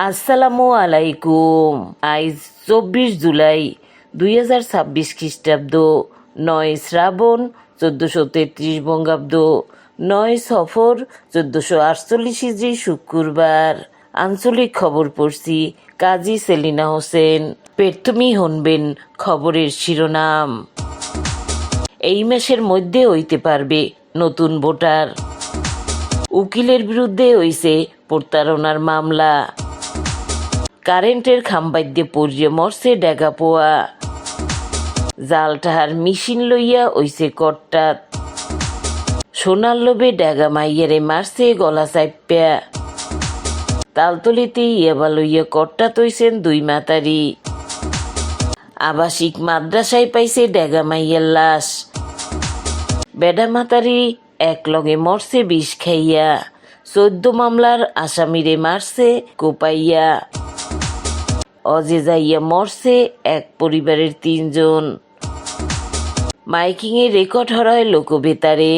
আসসালামু আলাইকুম। আজ 24 জুলাই 2026 খ্রিস্টাব্দ, 9 শ্রাবণ 1433 বঙ্গাব্দ, 9 সফর 1448 হিজরি শুক্রবার। আঞ্চলিক খবর পড়ছি কাজী সেলিনা হোসেন। প্রথমেই শুনবেন খবরের শিরোনাম। এই মাসের মধ্যে হইতে পারবে নতুন ভোটার। উকিলের বিরুদ্ধে হইছে প্রতারণার মামলা। কারেন্টের খাম্বাই দিয়ে পড়িয়ে মরছে ডেগা পোয়া। জাল টাহার মেশিন লইয়া হইছে কট্টাত। সোনার লোভে ডেগা মাইয়ারে মারছে গলা চাইপ্যা। তালতলিতে ইয়াবা লইয়া কট্টাত হইছেন দুই মাতারি। আবাসিক মাদ্রাসায় পাইছে ডেগা মাইয়ার লাশ। বেডা মাতারি এক লগে মরছে বিষ খাইয়া। 14 মামলার আসামিরে মারছে কোপাইয়া। অজে যাইয়া মরছে এক পরিবারের 3 জন। মাইকিংয়ে রেকর্ড হরায় লোকবেতারে।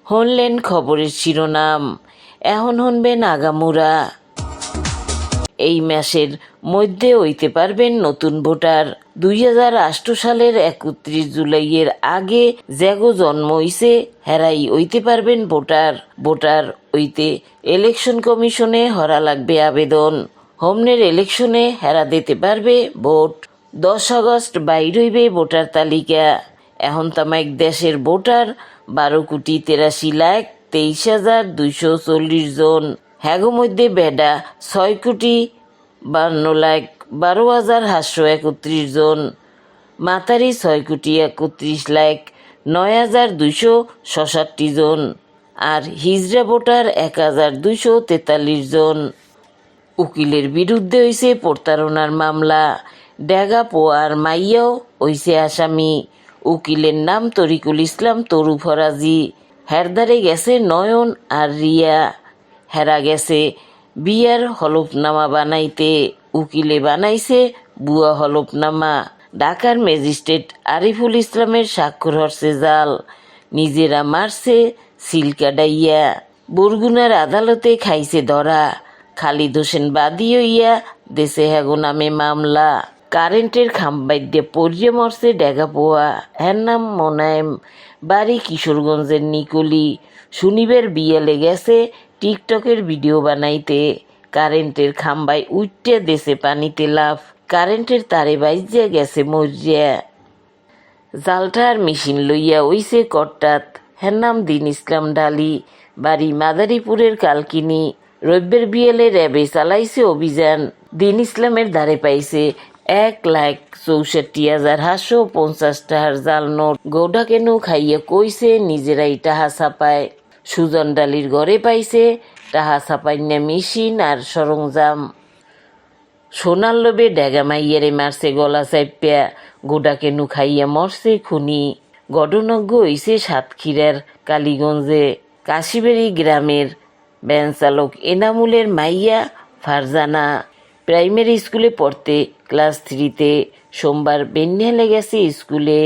শুনলেন খবরের শিরোনাম, এখন শুনবেন আগামুরা। এই মাসের মধ্যে হইতে পারবেন নতুন ভোটার। 2008 সালের 31 জুলাইয়ের আগে যেগো জন্ম হইছে হেরাই হইতে পারবেন ভোটার। ভোটার হইতে ইলেকশন কমিশনে হরা লাগবে আবেদন। হোমনের ইলেকশনে হেরা দিতে পারবে ভোট। 10 আগস্ট বাইর হইবে ভোটার তালিকা। এখন তামাইক দেশের ভোটার 12,83,23,240 জন। হ্যাগো মধ্যে বেডা 6,52,12,831 জন। মাতারি 6,31,39,266 জন। আর হিজড়া ভোটার 1,243 জন। উকিলের বিরুদ্ধে হইছে প্রতারণার মামলা। ডেগা পোয়ার মাইয়াও হইছে আসামি। উকিলের নাম তরিকুল ইসলাম তরু ফরাজি। হেরদারে গেছে নয়ন আর রিয়া। হেরা গেছে বিয়ার হলফনামা বানাইতে। উকিলে বানাইছে বুয়া হলফনামা। ঢাকার ম্যাজিস্ট্রেট আরিফুল ইসলামের স্বাক্ষর হরছে জাল। নিজেরা মারছে সিলকাডাইয়া। বরগুনার আদালতে খাইছে ধরা। খালিদ হোসেন বাদী হইয়া দেশে হ্যাগো নামে মামলা। কারেন্টের খাম্বাই দিয়ে পড়িয়ে মরছে ডেগা পোয়া। এর নাম মোনায়েম, বাড়ি কিশোরগঞ্জের নিকলি। শনিবার বিয়েলে গেছে টিকটকের ভিডিও বানাইতে। কারেন্টের খাম্বাই উঠতে দেশে পানিতে লাফ। কারেন্টের তারে বাইজিয়া গেছে মরিয়া। জালটার মেশিন লইয়া ওইছে কট্টাত। হের নাম দিন ইসলাম ডালি, বাড়ি মাদারীপুরের কালকিনি। রব্যের বিয়েলে র্যাবে চালাইছে অভিযান। দিন ইসলামের ধারে পাইছে 1,64,750 টাকার জাল নোট। গৌডা কেন খাইয়া কইছে নিজেরাই টাহা ছাপায়। সুজন ডালির ঘরে পাইছে টাহা ছাপাইনা মেশিন আর সরঞ্জাম। সোনার লোভে ডেগা মাইয়ারে মারছে গলা চাইপ্যা। গোডা কেনু খাইয়া মরছে খুনি। গডনজ্ঞ হইছে সাতক্ষীরার কালীগঞ্জে। কাশিবাড়ি গ্রামের ভ্যান চালক এনামুলের মাইয়া ফারজানা প্রাইমারি স্কুলে পড়তে ক্লাস 3-তে। সোমবার বেন্যালে গেছে স্কুলে।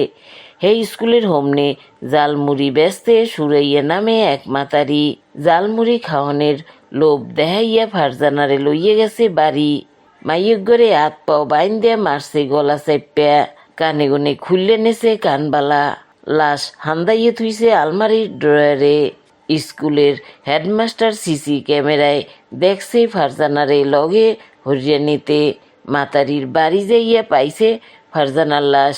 সেই স্কুলের হোমনে জালমুড়ি বেচতে সুরাইয়া নামে এক মাতারি। জালমুড়ি খাওয়ানোর লোভ দেখাইয়া ফারজানারে লইয়া গেছে বাড়ি। মাইয়গরে হাত পাও বাইন দিয়া মারছে গলা চাইপ্যা। কানে গনে খুললে নেছে কানবালা। লাশ হান্দাইয়ে থুইছে আলমারির ড্রয়ারে। স্কুলের হেডমাস্টার সিসি ক্যামেরায় দেখছে ফারজানারে লগে হরিয়া নিতে। মাতারির বাড়ি যাইয়া পাইছে ফারজানার লাশ।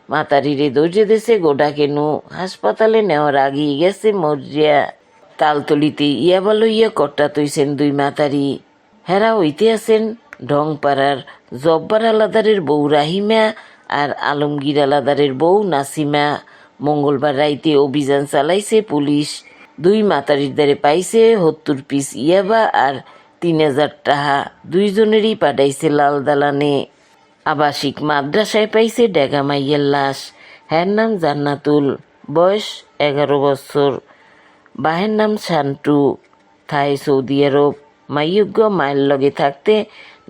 মাতারিরে দৌড়ে দেশে গোডা কেনু। হাসপাতালে নেওয়ার আগেই গেছে মরিয়া। তালতলিতে ইয়াবা লইয়া কট্টা তৈছেন দুই মাতারি। হেরা হইতে আছেন ঢংপাড়ার জব্বার আলাদারের বউ রাহিমা আর আলমগীর আলাদারের বউ নাসিমা। মঙ্গলবার রাইতে অভিযান চালাইছে পুলিশ। দুই মাতারির দ্বারে পাইছে 70 পিস ইয়াবা আর 3,000 টাকা। দুইজনেরই পাঠাইছে লাল দালানে। আবাসিক মাদ্রাসায় পাইছে ডেগা মাইয়ের লাশ। হ্যার নাম জান্নাতুল, বয়স 11 বছর। বাহের নাম শান্টু, থাই সৌদি আরব। মাইয়জ্ঞ মায়ের লগে থাকতে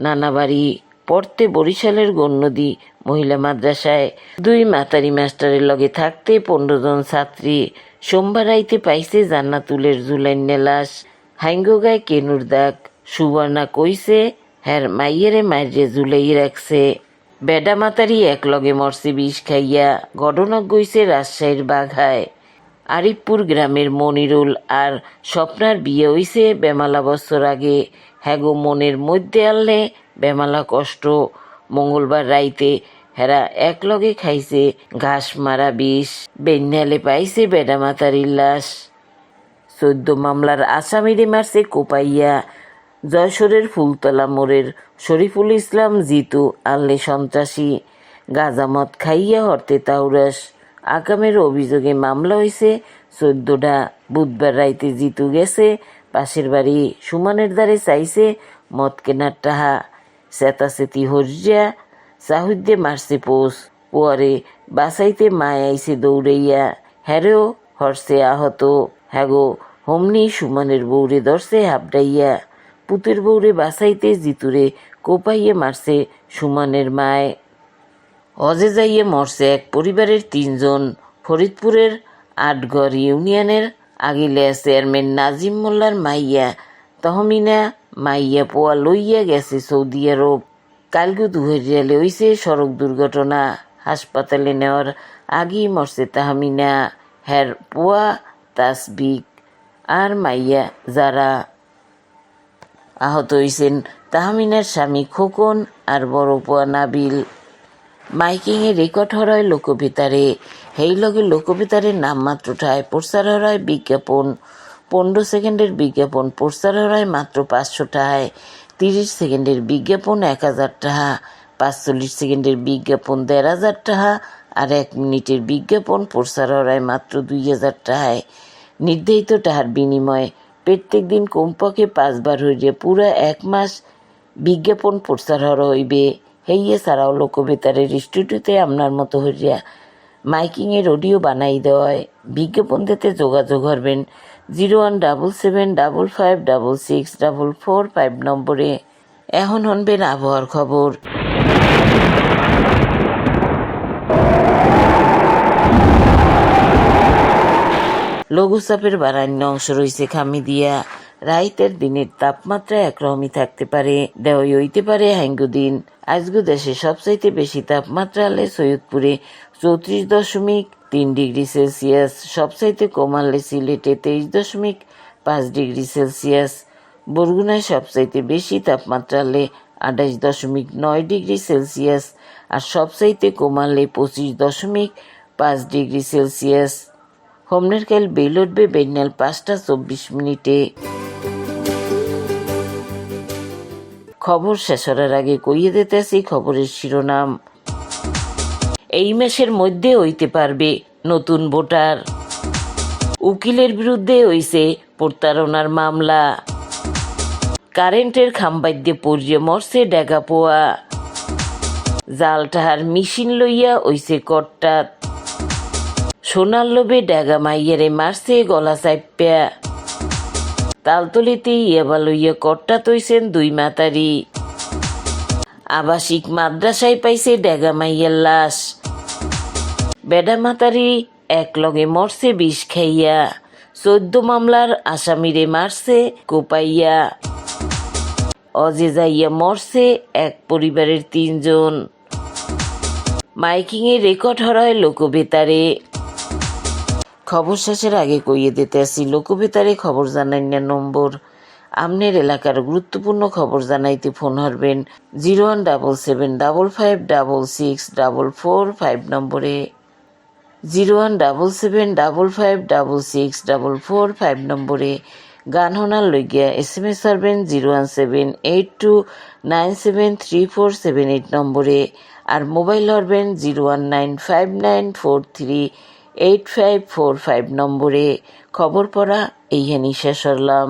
নানা বাড়ি পড়তে বরিশালের গণ্যদী মহিলা মাদ্রাসায়। দুই মাতারি মাস্টারের লগে থাকতে 15 জন ছাত্রী। সোমবার রাইতে পাইছে জান্নাতুলের জুলাইন্যা লাশ। হাইঙ্গগায় কেনুর দাগ। সুবর্ণা কইছে হ্যার মাইয়েরে মাইরে ঝুলাই রাখছে। বেডা মাতারি এক লগে মরছে বিষ খাইয়া। ঘটনা গইছে রাজশাহীর বাঘায়। আরিফপুর গ্রামের মনিরুল আর স্বপ্নার বিয়ে হইছে বেমালা বছর আগে। হ্যাগো মনের মধ্যে আনলে বেমালা কষ্ট। মঙ্গলবার রাইতে হেরা এক লগে খাইছে ঘাস মারা বিষ। বেন্যালে পাইছে বেডা মাতারির লাশ। 14 মামলার আসামিরে মারছে কোপাইয়া। যশোরের ফুলতলা মোড়ের শরীফুল ইসলাম জিতু আনলে সন্ত্রাসী। গাঁজামদ খাইয়া হরতে তাউরাস। আকামের অভিযোগে মামলা হয়েছে 14টা। বুধবার রাইতে জিতু গেছে পাশের বাড়ি সুমনের দ্বারে চাইছে মদ কেনার টাহা। চেতাচেতি হরিয়া চাহুদ্দে মারছে পোষ। পরে বাসাইতে মায় আইছে দৌড়াইয়া। হ্যারেও হরছে আহত। হ্যাগো হোমনি সুমনের বৌরে ধরছে হাবডাইয়া। পুতের বৌরে বাসাইতে জিতুরে কোপাইয়ে মারছে সুমনের মায়। হজে যাইয়ে মরছে এক পরিবারের 3 জন। ফরিদপুরের আটগড় ইউনিয়নের আগিলে চেয়ারম্যান নাজিম মোল্লার মাইয়া তহমিনা মাইয়া পোয়া লইয়া গেছে সৌদি আরব। কালগু দুহরিয়ালে হইছে সড়ক দুর্ঘটনা। হাসপাতালে নেওয়ার আগেই মরছে তাহমিনা। হ্যার পোয়া তাসবিক আর মাইয়া যারা। আহত হইছেন তাহমিনার স্বামী খোকন আর বড় পোয়া নাবিল। মাইকিংয়ে রেকর্ড হরয় লোকবেতারে। হেই লগে লোকবেতারের নামমাত্র ঠায় প্রচার হরয় বিজ্ঞাপন। 15 সেকেন্ডের বিজ্ঞাপন প্রচার হরয় মাত্র 500 টাকায়। 30 সেকেন্ডের বিজ্ঞাপন 1000 টাকা। 45 সেকেন্ডের বিজ্ঞাপন 1500 টাকা। আর 1 মিনিটের বিজ্ঞাপন প্রচার হরয় মাত্র 2000 টাকায়। নির্ধারিত টাকার বিনিময়ে প্রত্যেক দিন কমপক্ষে 5 বার হইলে পুরা 1 মাস বিজ্ঞাপন প্রচার হর হইবে। হেইয়ে ছাড়াও লোকবেতারের স্টুডিওতে আপনার মতো হইয়া মাইকিংয়ের অডিও বানাই দেওয়ায়। বিজ্ঞাপন দিতে যোগাযোগ করবেন 017755664445 নম্বরে। এখন শুনবেন আবহাওয়ার খবর। লঘুচাপের বারান্য অংশ রয়েছে খামি দিয়া। রাইতের দিনের তাপমাত্রা একরকমই থাকতে পারে। দেওয়াই হইতে পারে হাঙ্গু দিন। আজগু দেশে সবচাইতে বেশি তাপমাত্রা হলে সৈয়দপুরে 34.3 ডিগ্রি সেলসিয়াস। সবচাইতে কম হলে সিলেটে 23.5 ডিগ্রি সেলসিয়াস। বরগুনায় সবচাইতে বেশি তাপমাত্রা হলে 28.9 ডিগ্রি সেলসিয়াস। আর সবচাইতে কম হলে 25.5 ডিগ্রি সেলসিয়াস। হোমনের কাল বেল উঠবে বেন্যাল 5:24। খবর শেষ হওয়ার আগে কইয়ে দিতেছি খবরের শিরোনাম। এই মাসের মধ্যে হইতে পারবে নতুন ভোটার। উকিলের বিরুদ্ধে হইছে প্রতারণার মামলা। কারেন্টের খাম্বাইদ্যে পড়িয়ে মরছে ডেগাপোয়া। জাল টাহার মেশিন লইয়া হইছে কট্টাত। সোনার লোভে ডেগা মাইয়ারে মারছে গলা চাইপ্যা। তালতলিতে ইয়াবা লইয়া কট্টাত হইছেন 2 মাতারি। আবাসিক মাদ্রাসায় পাইছে ডেগা মাইয়ার লাশ। বেডা মাতারি এক লগে মরছে বিষ খাইয়া। 14 মামলার আসামিরে মারছে কোপাইয়া। অজে যাইয়া মরছে এক পরিবারের 3 জন। মাইকিংয়ে রেকর্ড হরয় লোকবেতারে। খবর শেষের আগে কইয়ে দিতেছি লোকবেতারে খবর জানাইনা নম্বর। আমনের এলাকার গুরুত্বপূর্ণ খবর জানাইতে ফোন হরবেন 017755664445 নম্বরে। 017755664445 নম্বরে। গান শোনার লইগিয়া SMS হরবেন 01782973478 নম্বরে। আর মোবাইল হরবেন 01959438545 নম্বরে। খবর পড়া এইখানি শেষ হলাম।